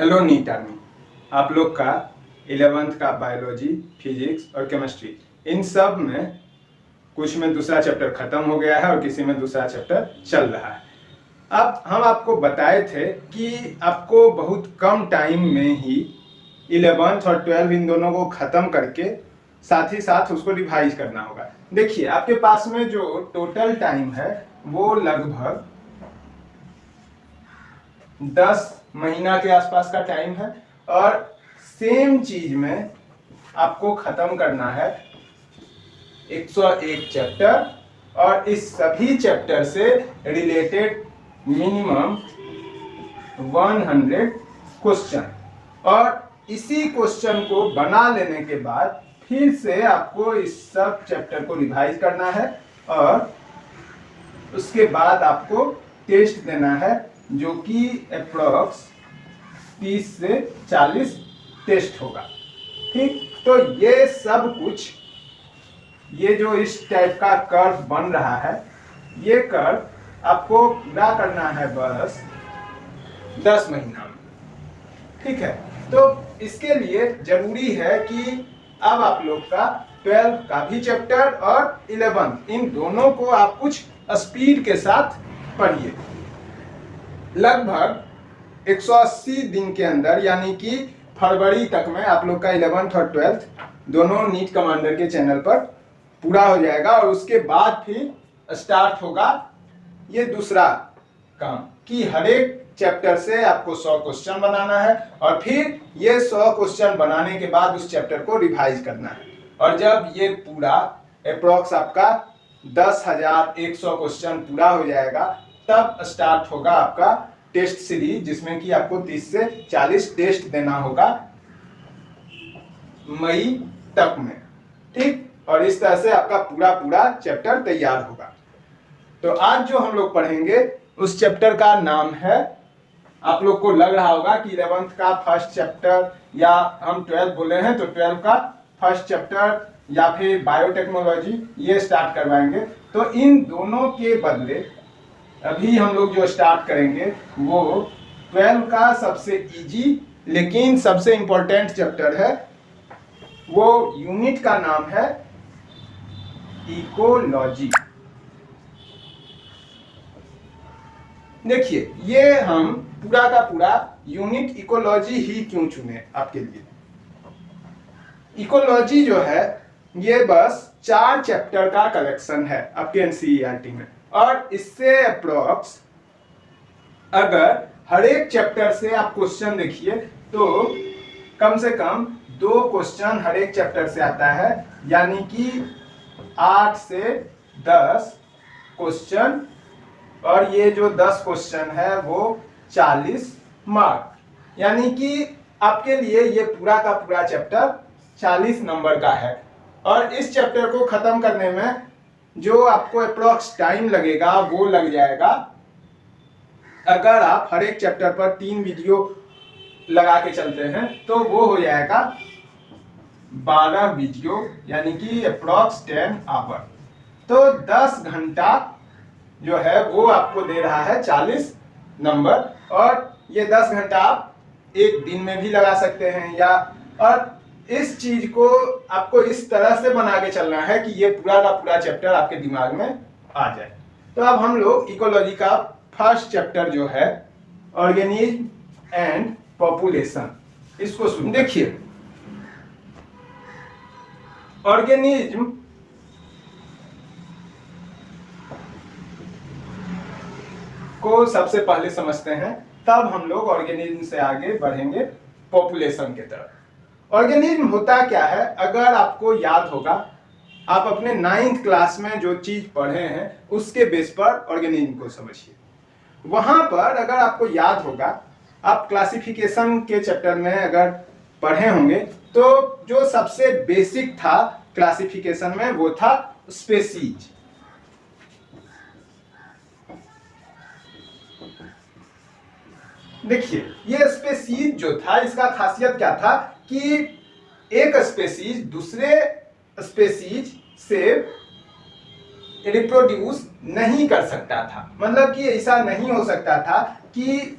Hello NEET army, आप लोग का 11th का बायोलॉजी, फिजिक्स और केमिस्ट्री, इन सब में कुछ में दूसरा चैप्टर खत्म हो गया है और किसी में दूसरा चैप्टर चल रहा है। अब हम आपको बताए थे कि आपको बहुत कम टाइम में ही 11th और 12 इन दोनों को खत्म करके साथ ही साथ उसको रिवाइज करना होगा। देखिए, आपके पास में जो टोटल टाइम है वो लगभग 10 महीना के आसपास का टाइम है और सेम चीज में आपको खत्म करना है 101 चैप्टर और इस सभी चैप्टर से रिलेटेड मिनिमम 100 क्वेश्चन, और इसी क्वेश्चन को बना लेने के बाद फिर से आपको इस सब चैप्टर को रिवाइज करना है और उसके बाद आपको टेस्ट देना है जो कि अप्रॉक्स 30 से 40 टेस्ट होगा। ठीक, तो ये सब कुछ, ये जो इस टाइप का कर्व बन रहा है, ये कर्व आपको पूरा करना है बस 10 महीना में। ठीक है, तो इसके लिए जरूरी है कि अब आप लोग का 12 का भी चैप्टर और 11 इन दोनों को आप कुछ स्पीड के साथ पढ़िए। लगभग 180 दिन के अंदर, यानी कि फरवरी तक में आप लोग का 11th और 12th दोनों नीट कमांडर के चैनल पर पूरा हो जाएगा और उसके बाद फिर स्टार्ट होगा ये दूसरा काम कि हर एक चैप्टर से आपको 100 क्वेश्चन बनाना है और फिर ये 100 क्वेश्चन बनाने के बाद उस चैप्टर को रिवाइज करना है। और जब ये पूरा अप्रॉक्स आपका 10,100 क्वेश्चन पूरा हो जाएगा तब स्टार्ट होगा आपका टेस्ट सीरीज, जिसमें कि आपको 30 से 40 टेस्ट देना होगा मई तक में। ठीक, और इस तरह से आपका पूरा चैप्टर तैयार होगा। तो आज जो हम लोग पढ़ेंगे उस चैप्टर का नाम है, आप लोग को लग रहा होगा कि 11th का फर्स्ट चैप्टर, या हम 12 बोले हैं तो 12 का फर्स्ट चैप्टर या फिर बायोटेक्नोलॉजी ये स्टार्ट करवाएंगे। तो इन दोनों के बदले अभी हम लोग जो स्टार्ट करेंगे वो 12 का सबसे इजी लेकिन सबसे इंपॉर्टेंट चैप्टर है। वो यूनिट का नाम है इकोलॉजी। देखिए, ये हम पूरा का पूरा यूनिट इकोलॉजी ही क्यों चुने आपके लिए। इकोलॉजी जो है ये बस 4 चैप्टर का कलेक्शन है आपके एनसीईआरटी में, और इससे अप्रॉक्स अगर हर एक चैप्टर से आप क्वेश्चन देखिए तो कम से कम 2 क्वेश्चन हर एक चैप्टर से आता है, यानी कि 8 से 10 क्वेश्चन, और ये जो 10 क्वेश्चन है वो 40 मार्क, यानी कि आपके लिए ये पूरा का पूरा चैप्टर 40 नंबर का है। और इस चैप्टर को खत्म करने में जो आपको अप्रॉक्स टाइम लगेगा वो लग जाएगा, अगर आप हर एक चैप्टर पर 3 वीडियो लगा के चलते हैं तो वो हो जाएगा 12 वीडियो, यानी कि अप्रॉक्स 10 आवर। तो 10 घंटा जो है वो आपको दे रहा है 40 नंबर, और ये 10 घंटा आप एक दिन में भी लगा सकते हैं या, और इस चीज को आपको इस तरह से बना के चलना है कि ये पूरा का पूरा चैप्टर आपके दिमाग में आ जाए। तो अब हम लोग इकोलॉजी का फर्स्ट चैप्टर जो है ऑर्गेनिज्म एंड पॉपुलेशन, इसको सुन। देखिए, ऑर्गेनिज्म को सबसे पहले समझते हैं, तब हम लोग ऑर्गेनिज्म से आगे बढ़ेंगे पॉपुलेशन की तरफ। ऑर्गेनिज्म होता क्या है, अगर आपको याद होगा, आप अपने 9th क्लास में जो चीज पढ़े हैं उसके बेस पर ऑर्गेनिज्म को समझिए। वहां पर अगर आपको याद होगा, आप क्लासिफिकेशन के चैप्टर में अगर पढ़े होंगे तो जो सबसे बेसिक था क्लासिफिकेशन में वो था स्पेसीज। देखिए, ये स्पेसीज जो था, इसका खासियत क्या था कि एक स्पेसीज दूसरे स्पेसीज से रिप्रोड्यूस नहीं कर सकता था। मतलब कि ऐसा नहीं हो सकता था कि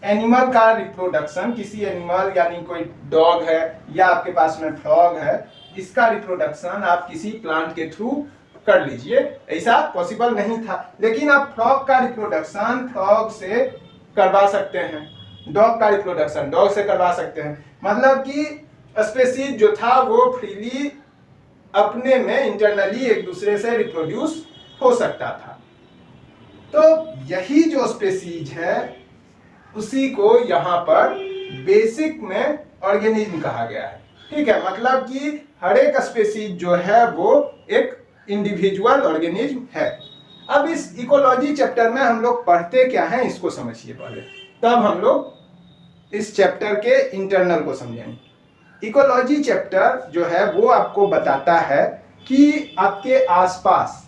एनिमल का रिप्रोडक्शन, किसी एनिमल यानी कोई डॉग है या आपके पास में फ्रॉग है, इसका रिप्रोडक्शन आप किसी प्लांट के थ्रू कर लीजिए। ऐसा पॉसिबल नहीं था, लेकिन आप फ्रॉग का रिप्रोडक्शन फ्रॉग से करवा सकते हैं, डॉग का रिप्रोडक्शन डॉग से करवा सकते हैं। मतलब कि स्पेसीज जो था वो फ्रीली अपने में इंटरनली एक दूसरे से रिप्रोड्यूस हो सकता था। तो यही जो स्पेसीज है उसी को यहाँ पर बेसिक में ऑर्गेनिज्म कहा गया है। ठीक है, मतलब कि हर एक स्पेसीज जो है वो एक इंडिविजुअल ऑर्गेनिज्म है। अब इस इकोलॉजी चैप्टर में हम लोग पढ़ते क्या हैं इसको समझिए पहले, तब हम लोग इस चैप्टर के इंटरनल को समझेंगे। इकोलॉजी चैप्टर जो है वो आपको बताता है कि आपके आसपास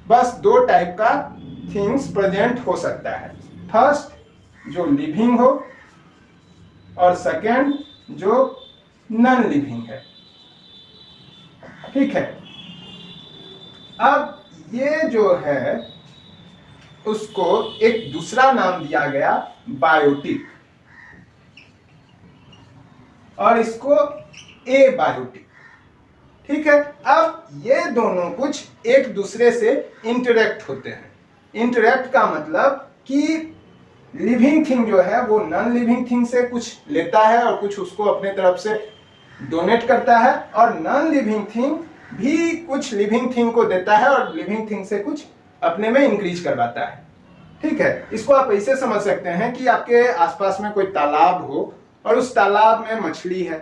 बस दो टाइप का थिंग्स प्रेजेंट हो सकता है। फर्स्ट जो लिविंग हो और सेकेंड जो नॉन लिविंग है। ठीक है, अब ये जो है उसको एक दूसरा नाम दिया गया बायोटिक, और इसको एबायोटिक। ठीक है, अब ये दोनों कुछ एक दूसरे से इंटरेक्ट होते हैं। इंटरेक्ट का मतलब कि लिविंग थिंग जो है वो नॉन लिविंग थिंग से कुछ लेता है और कुछ उसको अपने तरफ से डोनेट करता है, और नॉन लिविंग थिंग भी कुछ लिविंग थिंग को देता है और लिविंग थिंग से कुछ अपने में इंक्रीज करवाता है। ठीक है, इसको आप ऐसे समझ सकते हैं कि आपके आसपास में कोई तालाब हो और उस तालाब में मछली है,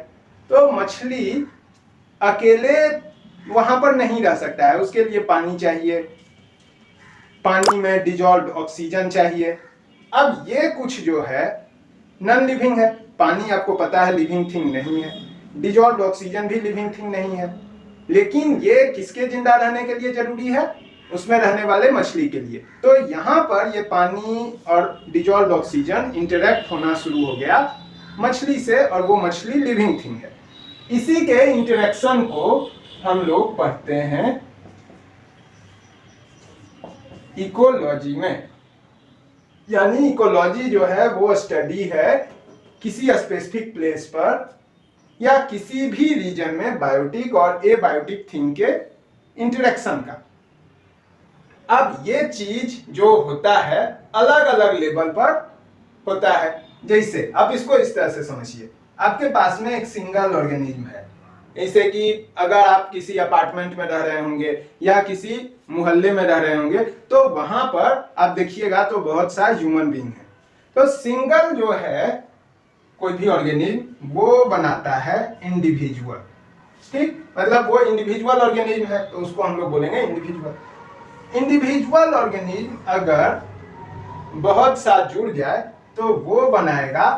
तो मछली अकेले वहां पर नहीं रह सकता है, उसके लिए पानी चाहिए, पानी में डिजॉल्व ऑक्सीजन चाहिए। अब ये कुछ जो है नॉन लिविंग है, पानी आपको पता है लिविंग थिंग नहीं है, डिजॉल्व ऑक्सीजन भी लिविंग थिंग नहीं है, लेकिन ये किसके जिंदा रहने के लिए जरूरी है? उसमें रहने वाले मछली के लिए। तो यहाँ पर ये पानी और डिजॉल्व ऑक्सीजन इंटरेक्ट होना शुरू हो गया मछली से, और वो मछली लिविंग थिंग है। इसी के इंटरेक्शन को हम लोग पढ़ते हैं इकोलॉजी में। यानी इकोलॉजी जो है वो स्टडी है किसी स्पेसिफिक प्लेस पर या किसी भी रीजन में बायोटिक और एबायोटिक थिंग के इंटरेक्शन का। अब ये चीज जो होता है अलग अलग लेवल पर होता है। जैसे आप इसको इस तरह से समझिए, आपके पास में एक सिंगल ऑर्गेनिज्म है, जैसे कि अगर आप किसी अपार्टमेंट में रह रहे होंगे या किसी मोहल्ले में रह रहे होंगे तो वहां पर आप देखिएगा तो बहुत सारे ह्यूमन बीइंग है। तो सिंगल जो है कोई भी ऑर्गेनिज्म वो बनाता है इंडिविजुअल। ठीक, मतलब वो इंडिविजुअल ऑर्गेनिज्म है तो उसको हम लोग बोलेंगे इंडिविजुअल। इंडिविजुअल ऑर्गेनिज्म अगर बहुत सा जुड़ जाए तो वो बनाएगा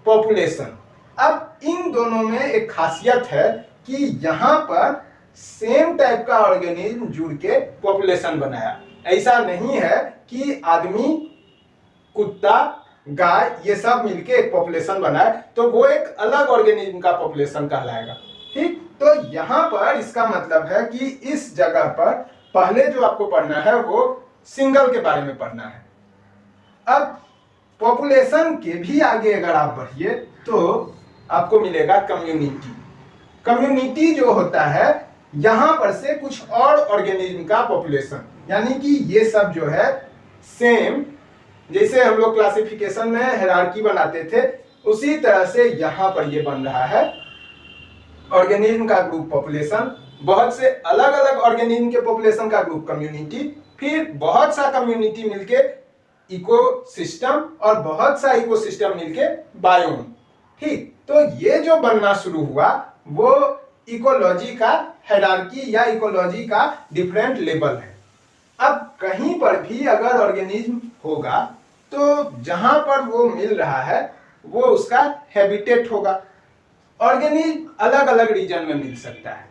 पॉपुलेशन। अब इन दोनों में एक खासियत है कि यहाँ पर सेम टाइप का ऑर्गेनिज्म जुड़ के पॉपुलेशन बनाया। ऐसा नहीं है कि आदमी, कुत्ता, गाय ये सब मिलके एक पॉपुलेशन बनाए तो वो एक अलग ऑर्गेनिज्म का पॉपुलेशन कहलाएगा। ठीक, तो यहाँ पर इसका मतलब है कि इस जगह पर पहले जो आपको पढ़ना है वो सिंगल के बारे में पढ़ना है। अब पॉपुलेशन के भी आगे अगर आप बढ़िए तो आपको मिलेगा कम्युनिटी। कम्युनिटी जो होता है यहां पर से कुछ और ऑर्गेनिज्म का पॉपुलेशन, यानी कि ये सब जो है सेम, जैसे हम लोग क्लासिफिकेशन में हायरार्की बनाते थे उसी तरह से यहां पर ये बन रहा है ऑर्गेनिज्म का ग्रुप पॉपुलेशन, बहुत से अलग अलग ऑर्गेनिज्म के पॉपुलेशन का ग्रुप कम्युनिटी, फिर बहुत सा कम्युनिटी मिलके इकोसिस्टम और बहुत सा इकोसिस्टम मिलके बायोम। ठीक, तो ये जो बनना शुरू हुआ वो इकोलॉजी का हायरार्की या इकोलॉजी का डिफरेंट लेवल है। अब कहीं पर भी अगर ऑर्गेनिज्म होगा तो जहां पर वो मिल रहा है वो उसका हैबिटेट होगा। ऑर्गेनिज्म अलग अलग रीजन में मिल सकता है।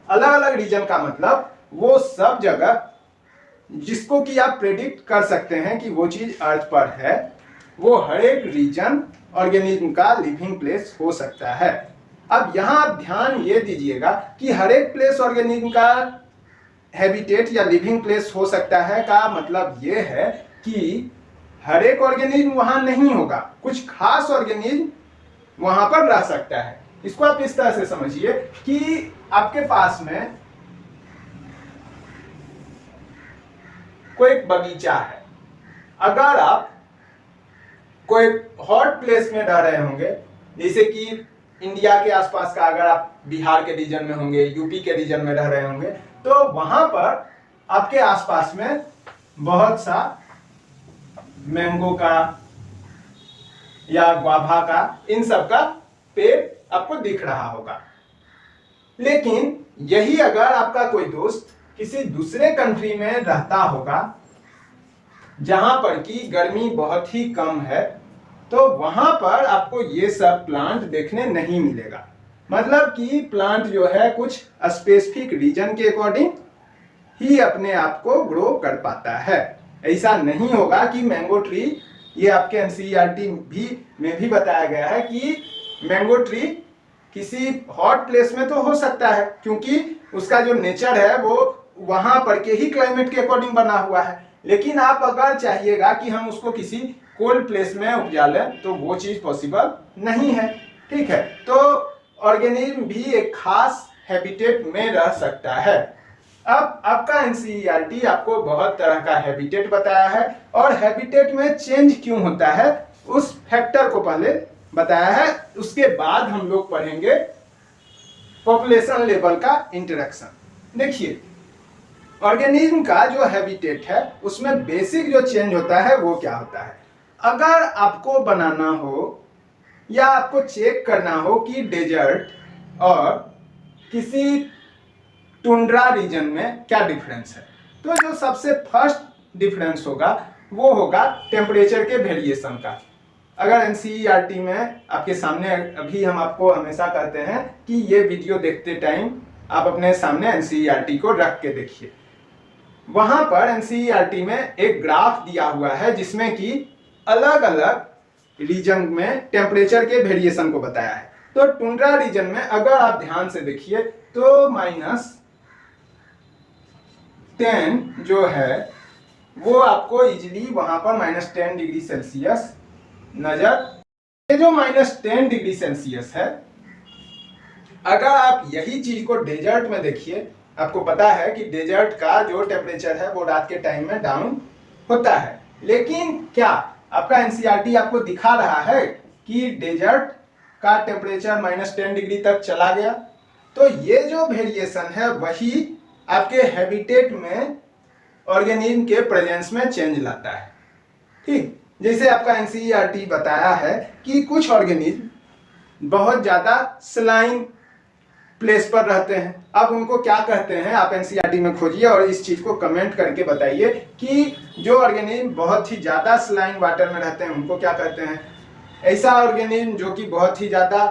अलग अलग रीजन का मतलब वो सब जगह जिसको कि आप प्रेडिक्ट कर सकते हैं कि वो चीज अर्थ पर है, वो हर एक रीजन ऑर्गेनिज्म का लिविंग प्लेस हो सकता है। अब यहां आप ध्यान ये दीजिएगा कि हर एक प्लेस ऑर्गेनिज्म का हैबिटेट या लिविंग प्लेस हो सकता है का मतलब ये है कि हर एक ऑर्गेनिज्म वहां नहीं होगा, कुछ खास ऑर्गेनिज्म वहां पर रह सकता है। इसको आप इस तरह से समझिए कि आपके पास में कोई बगीचा है, अगर आप कोई हॉट प्लेस में रह रहे होंगे, जैसे कि इंडिया के आसपास का, अगर आप बिहार के रीजन में होंगे, यूपी के रीजन में रह रहे होंगे, तो वहां पर आपके आसपास में बहुत सा मैंगो का या गुआवा का, इन सब का पेड़ आपको दिख रहा होगा। लेकिन यही अगर आपका कोई दोस्त किसी दूसरे कंट्री में रहता होगा जहां पर की गर्मी बहुत ही कम है, तो वहां पर आपको ये सब प्लांट देखने नहीं मिलेगा। मतलब कि प्लांट जो है कुछ स्पेसिफिक रीजन के अकॉर्डिंग ही अपने आप को ग्रो कर पाता है। ऐसा नहीं होगा कि मैंगो ट्री, ये आपके एनसीईआरटी में भी बताया गया है कि मैंगो ट्री किसी हॉट प्लेस में तो हो सकता है, क्योंकि उसका जो नेचर है वो वहां पर के ही क्लाइमेट के अकॉर्डिंग बना हुआ है। लेकिन आप अगर चाहिएगा कि हम उसको किसी कोल्ड प्लेस में उपजा लें, तो वो चीज पॉसिबल नहीं है। ठीक है, तो ऑर्गेनिज्म भी एक खास हैबिटेट में रह सकता है। अब आपका एनसीईआरटी आपको बहुत तरह का हैबिटेट बताया है, और हैबिटेट में चेंज क्यों होता है उस फैक्टर को पहले बताया है। उसके बाद हम लोग पढ़ेंगे पॉपुलेशन लेवल का इंटरेक्शन। देखिए, ऑर्गेनिज्म का जो हैबिटेट है उसमें बेसिक जो चेंज होता है वो क्या होता है। अगर आपको बनाना हो या आपको चेक करना हो कि डेजर्ट और किसी टुंड्रा रीजन में क्या डिफरेंस है, तो जो सबसे फर्स्ट डिफरेंस होगा वो होगा टेम्परेचर के वेरिएशन का। अगर एनसीईआरटी में आपके सामने, अभी हम आपको हमेशा कहते हैं कि ये वीडियो देखते टाइम आप अपने सामने एनसीईआरटी को रख के देखिए। वहां पर एनसीईआरटी में एक ग्राफ दिया हुआ है जिसमें कि अलग अलग रीजन में टेम्परेचर के वेरिएशन को बताया है। तो टुंड्रा रीजन में अगर आप ध्यान से देखिए तो -10 जो है वो आपको इजिली वहां पर -10 डिग्री सेल्सियस नजर। ये जो -10 डिग्री सेल्सियस है, अगर आप यही चीज को डेजर्ट में देखिए, आपको पता है कि डेजर्ट का जो टेम्परेचर है वो रात के टाइम में डाउन होता है। लेकिन क्या आपका एनसीईआरटी आपको दिखा रहा है कि डेजर्ट का टेम्परेचर -10 डिग्री तक चला गया? तो ये जो वेरिएशन है वही आपके हैबिटेट में ऑर्गेनिज्म के प्रेजेंस में चेंज लाता है। ठीक, जैसे आपका एनसीईआरटी बताया है कि कुछ ऑर्गेनिज्म बहुत ज्यादा सलाइन प्लेस पर रहते हैं। अब उनको क्या कहते हैं, आप एनसीईआरटी में खोजिए और इस चीज को कमेंट करके बताइए कि जो ऑर्गेनिज्म बहुत ही ज्यादा सलाइन वाटर में रहते हैं उनको क्या कहते हैं। ऐसा ऑर्गेनिज्म जो कि बहुत ही ज्यादा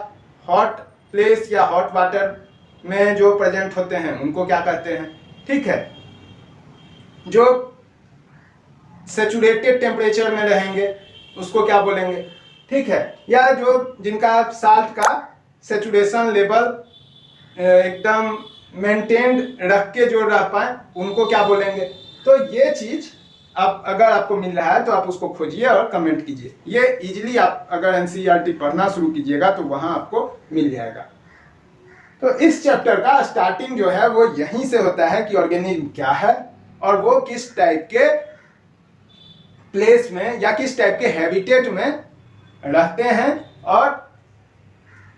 हॉट प्लेस या हॉट वाटर में जो प्रेजेंट होते हैं उनको क्या कहते हैं। ठीक है, जो सैचुरेटेड टेम्परेचर में रहेंगे उसको क्या बोलेंगे। ठीक है, या जो जिनका साल्ट का सैचुरेशन लेवल एकदम मेंटेन्ड रख के जो रह पाए उनको क्या बोलेंगे। तो ये चीज आप अगर आपको मिल रहा है तो आप उसको खोजिए और कमेंट कीजिए। ये इजीली आप अगर एनसीईआरटी पढ़ना शुरू कीजिएगा तो वहां आपको मिल जाएगा। तो इस चैप्टर का स्टार्टिंग जो है वो यहीं से होता है कि ऑर्गेनिज्म क्या है और वो किस टाइप के प्लेस में या किस टाइप के हैबिटेट में रहते हैं और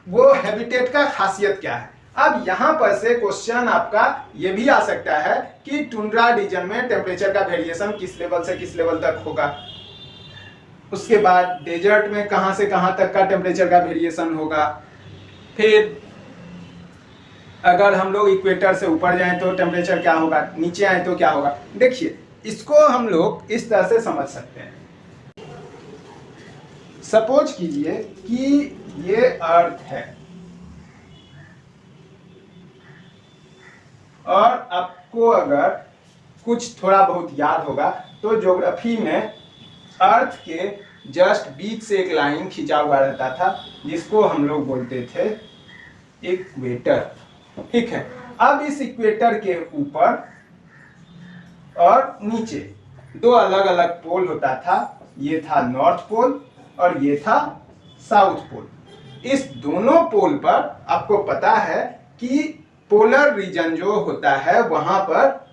वो हैबिटेट का खासियत क्या है। अब यहां पर से क्वेश्चन आपका ये भी आ सकता है कि टुंड्रा रीजन में टेम्परेचर का वेरिएशन किस लेवल से किस लेवल तक होगा। उसके बाद डेजर्ट में कहां से कहां तक का टेम्परेचर का वेरिएशन होगा। फिर अगर हम लोग इक्वेटर से ऊपर जाएं तो टेम्परेचर क्या होगा, नीचे आए तो क्या होगा। देखिए, इसको हम लोग इस तरह से समझ सकते हैं। सपोज कीजिए कि ये अर्थ है और आपको अगर कुछ थोड़ा बहुत याद होगा तो ज्योग्राफी में अर्थ के जस्ट बीच से एक लाइन खींचा हुआ रहता था जिसको हम लोग बोलते थे इक्वेटर। ठीक है, अब इस इक्वेटर के ऊपर और नीचे दो अलग अलग पोल होता था ये था नॉर्थ पोल और ये था साउथ पोल। इस दोनों पोल पर आपको पता है कि पोलर रीजन जो होता है वहां पर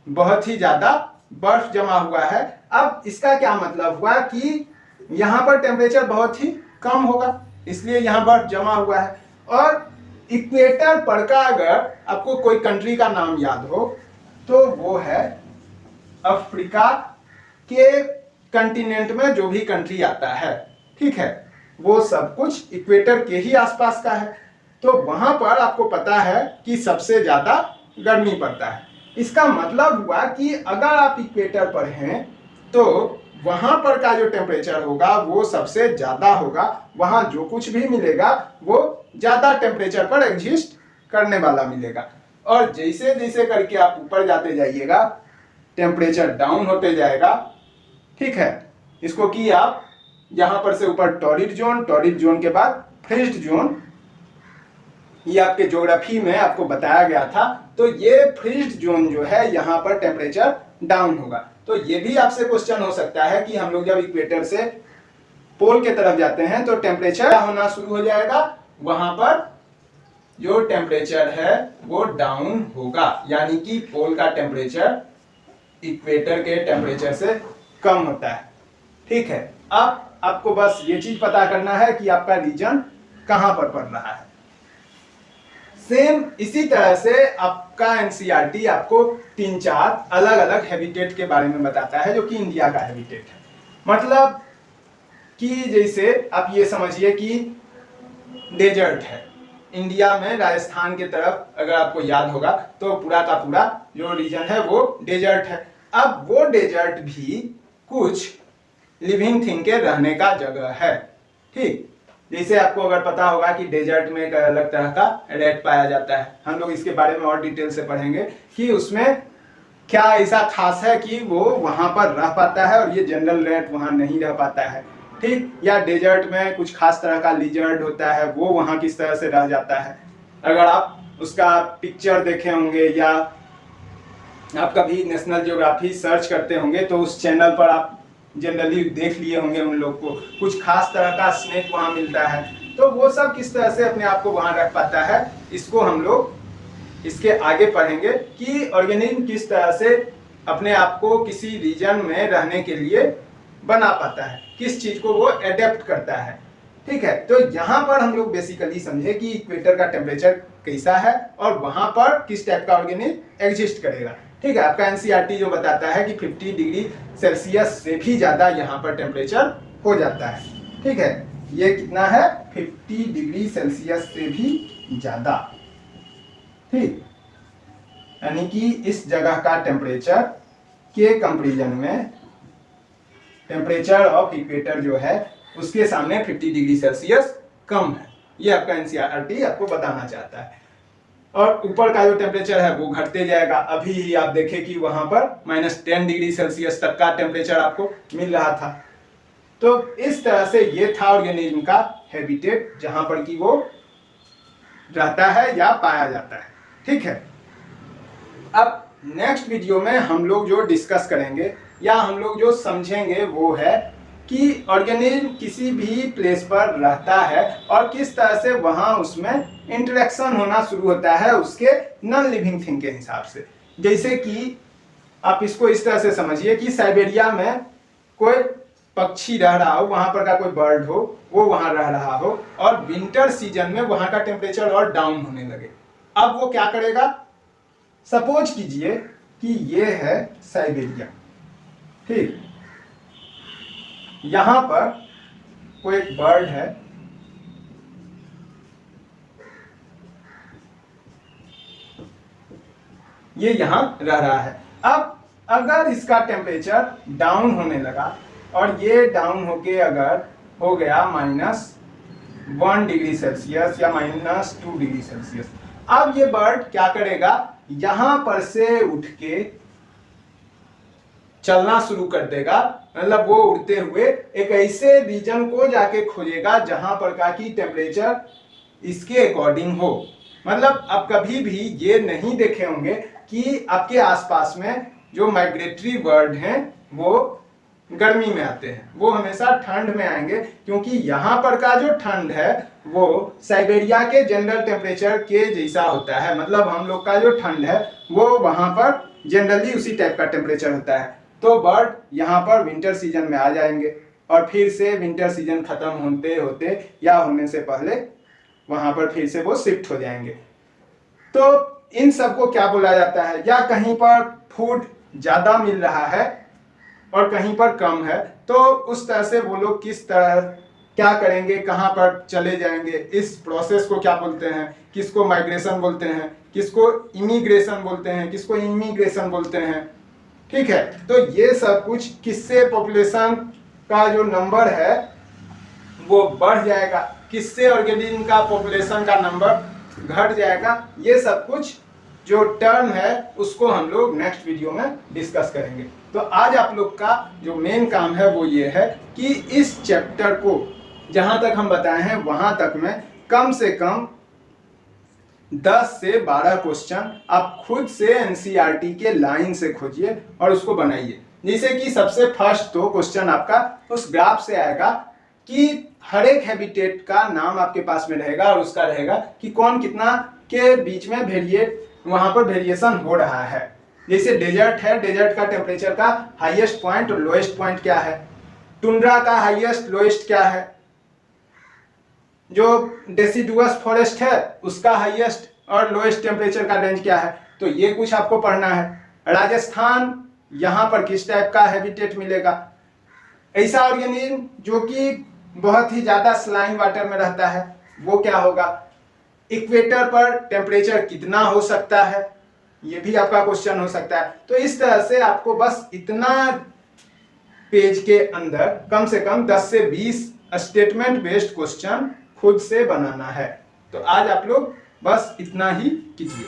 बहुत ही ज्यादा बर्फ जमा हुआ है। अब इसका क्या मतलब हुआ कि यहाँ पर टेम्परेचर बहुत ही कम होगा, इसलिए यहाँ बर्फ जमा हुआ है। और इक्वेटर पर का अगर आपको कोई कंट्री का नाम याद हो तो वो है अफ्रीका के कंटिनेंट में जो भी कंट्री आता है, ठीक है, वो सब कुछ इक्वेटर के ही आसपास का है। तो वहां पर आपको पता है कि सबसे ज्यादा गर्मी पड़ता है। इसका मतलब हुआ कि अगर आप इक्वेटर पर हैं तो वहां पर का जो टेम्परेचर होगा वो सबसे ज्यादा होगा, वहां जो कुछ भी मिलेगा वो ज्यादा टेम्परेचर पर एग्जिस्ट करने वाला मिलेगा। और जैसे जैसे करके आप ऊपर जाते जाइएगा टेम्परेचर डाउन होते जाएगा, ठीक है। इसको कि आप यहां पर से ऊपर टॉरिड जोन के बाद फ्रीज्ड जोन, ये आपके ज्योग्राफी में आपको बताया गया था। तो ये फ्रीज्ड जोन जो है यहाँ पर टेम्परेचर डाउन होगा। तो ये भी आपसे क्वेश्चन हो सकता है कि हम लोग जब इक्वेटर से पोल के तरफ जाते हैं तो टेम्परेचर क्या होना शुरू हो जाएगा, वहां पर जो टेम्परेचर है वो डाउन होगा, यानी कि पोल का टेम्परेचर इक्वेटर के टेम्परेचर से कम होता है, ठीक है। अब आपको बस ये चीज पता करना है कि आपका रीजन कहां पर पड़ रहा है। सेम इसी तरह से आपका एनसीईआरटी आपको 3-4 अलग अलग हैबिटेट के बारे में बताता है जो कि इंडिया का हैबिटेट है। मतलब कि जैसे आप ये समझिए कि डेजर्ट है इंडिया में, राजस्थान के तरफ अगर आपको याद होगा तो पूरा का पूरा जो रीजन है वो डेजर्ट है। अब वो डेजर्ट भी कुछ लिविंग थिंग के रहने का जगह है, ठीक। जैसे आपको अगर पता होगा कि डेजर्ट में एक अलग तरह का रेत पाया जाता है, हम लोग इसके बारे में और डिटेल से पढ़ेंगे कि उसमें क्या ऐसा खास है कि वो वहां पर रह पाता है और ये जनरल रेत वहां नहीं रह पाता है, ठीक। या डेजर्ट में कुछ खास तरह का लिजर्ड होता है, वो वहां किस तरह से रह जाता है। अगर आप उसका पिक्चर देखे होंगे या आप कभी नेशनल ज्योग्राफी सर्च करते होंगे तो उस चैनल पर आप जनरली देख लिए होंगे उन लोग को, कुछ खास तरह का स्नेक वहां मिलता है। तो वो सब किस तरह से अपने आप को वहां रख पाता है, इसको हम लोग इसके आगे पढ़ेंगे कि ऑर्गेनिज्म किस तरह से अपने आप को किसी रीजन में रहने के लिए बना पाता है, किस चीज को वो एडेप्ट करता है, ठीक है। तो यहाँ पर हम लोग बेसिकली समझे कि इक्वेटर का टेम्परेचर कैसा है और वहां पर किस टाइप का ऑर्गेनिज्म एग्जिस्ट करेगा, ठीक है। आपका एनसीईआरटी जो बताता है कि 50 डिग्री सेल्सियस से भी ज्यादा यहाँ पर टेम्परेचर हो जाता है, ठीक है। ये कितना है, 50 डिग्री सेल्सियस से भी ज्यादा, ठीक। यानी कि इस जगह का टेम्परेचर के कंपैरिजन में टेम्परेचर ऑफ इक्वेटर जो है उसके सामने 50 डिग्री सेल्सियस कम है। ये आपका एनसीईआरटी आपको बताना चाहता है। और ऊपर का जो टेम्परेचर है वो घटते जाएगा। अभी ही आप देखें कि वहां पर -10 डिग्री सेल्सियस तक का टेम्परेचर आपको मिल रहा था। तो इस तरह से ये था ऑर्गेनिज्म का हैबिटेट जहां पर कि वो रहता है या पाया जाता है, ठीक है। अब नेक्स्ट वीडियो में हम लोग जो डिस्कस करेंगे या हम लोग जो समझेंगे वो है कि ऑर्गेनिज्म किसी भी प्लेस पर रहता है और किस तरह से वहां उसमें इंटरेक्शन होना शुरू होता है उसके नॉन लिविंग थिंग के हिसाब से। जैसे कि आप इसको इस तरह से समझिए कि साइबेरिया में कोई पक्षी रह रहा हो, वहां पर का कोई बर्ड हो, वो वहां रह रहा हो और विंटर सीजन में वहां का टेम्परेचर और डाउन होने लगे। अब वो क्या करेगा, सपोज कीजिए कि ये है साइबेरिया, ठीक। यहां पर कोई एक बर्ड है, ये यहां रह रहा है। अब अगर इसका टेम्परेचर डाउन होने लगा और ये डाउन होके अगर हो गया -1 डिग्री सेल्सियस या -2 डिग्री सेल्सियस, अब ये बर्ड क्या करेगा, यहां पर से उठ के चलना शुरू कर देगा। मतलब वो उड़ते हुए एक ऐसे रीजन को जाके खोजेगा जहां पर का की टेम्परेचर इसके अकॉर्डिंग हो। मतलब आप कभी भी ये नहीं देखे होंगे कि आपके आसपास में जो माइग्रेटरी बर्ड हैं वो गर्मी में आते हैं, वो हमेशा ठंड में आएंगे, क्योंकि यहाँ पर का जो ठंड है वो साइबेरिया के जनरल टेम्परेचर के जैसा होता है। मतलब हम लोग का जो ठंड है वो वहाँ पर जनरली उसी टाइप का टेम्परेचर होता है। तो बर्ड यहाँ पर विंटर सीजन में आ जाएंगे और फिर से विंटर सीजन खत्म होते होते या होने से पहले वहाँ पर फिर से वो शिफ्ट हो जाएंगे। तो इन सबको क्या बोला जाता है, या कहीं पर फूड ज़्यादा मिल रहा है और कहीं पर कम है, तो उस तरह से वो लोग किस तरह क्या करेंगे, कहाँ पर चले जाएंगे, इस प्रोसेस को क्या बोलते हैं, किसको माइग्रेशन बोलते हैं, किसको इमिग्रेशन बोलते हैं, किसको इमिग्रेशन बोलते हैं। ठीक है, तो ये सब कुछ किससे पॉपुलेशन का जो नंबर है वो बढ़ जाएगा, किससे ऑर्गेनिज्म का पॉपुलेशन का नंबर घट जाएगा, ये सब कुछ जो टर्म है उसको हम लोग नेक्स्ट वीडियो में डिस्कस करेंगे। तो आज आप लोग का जो मेन काम है वो ये है कि इस चैप्टर को जहां तक हम बताए हैं वहां तक में कम से कम 10 से 12 क्वेश्चन आप खुद से एनसीईआरटी के लाइन से खोजिए और उसको बनाइए। जैसे कि सबसे फर्स्ट तो क्वेश्चन आपका उस ग्राफ से आएगा कि हर एक हैबिटेट का नाम आपके पास में रहेगा और उसका रहेगा कि कौन कितना के बीच में वहां पर वेरिएशन हो रहा है। जैसे डेजर्ट है, डेजर्ट का टेम्परेचर का हाईएस्ट पॉइंट और लोएस्ट पॉइंट क्या है, टुंड्रा का हाईएस्ट लोएस्ट क्या है, जो डेसिडुअस फॉरेस्ट है उसका हाईएस्ट और लोएस्ट टेम्परेचर का रेंज क्या है। तो ये कुछ आपको पढ़ना है। राजस्थान यहाँ पर किस टाइप का हैबिटेट मिलेगा, ऐसा ऑर्गेनिज्म जो कि बहुत ही ज्यादा सलाइन वाटर में रहता है वो क्या होगा, इक्वेटर पर टेम्परेचर कितना हो सकता है, ये भी आपका क्वेश्चन हो सकता है। तो इस तरह से आपको बस इतना पेज के अंदर कम से कम 10 से 20 स्टेटमेंट बेस्ड क्वेश्चन खुद से बनाना है। तो आज आप लोग बस इतना ही कीजिए।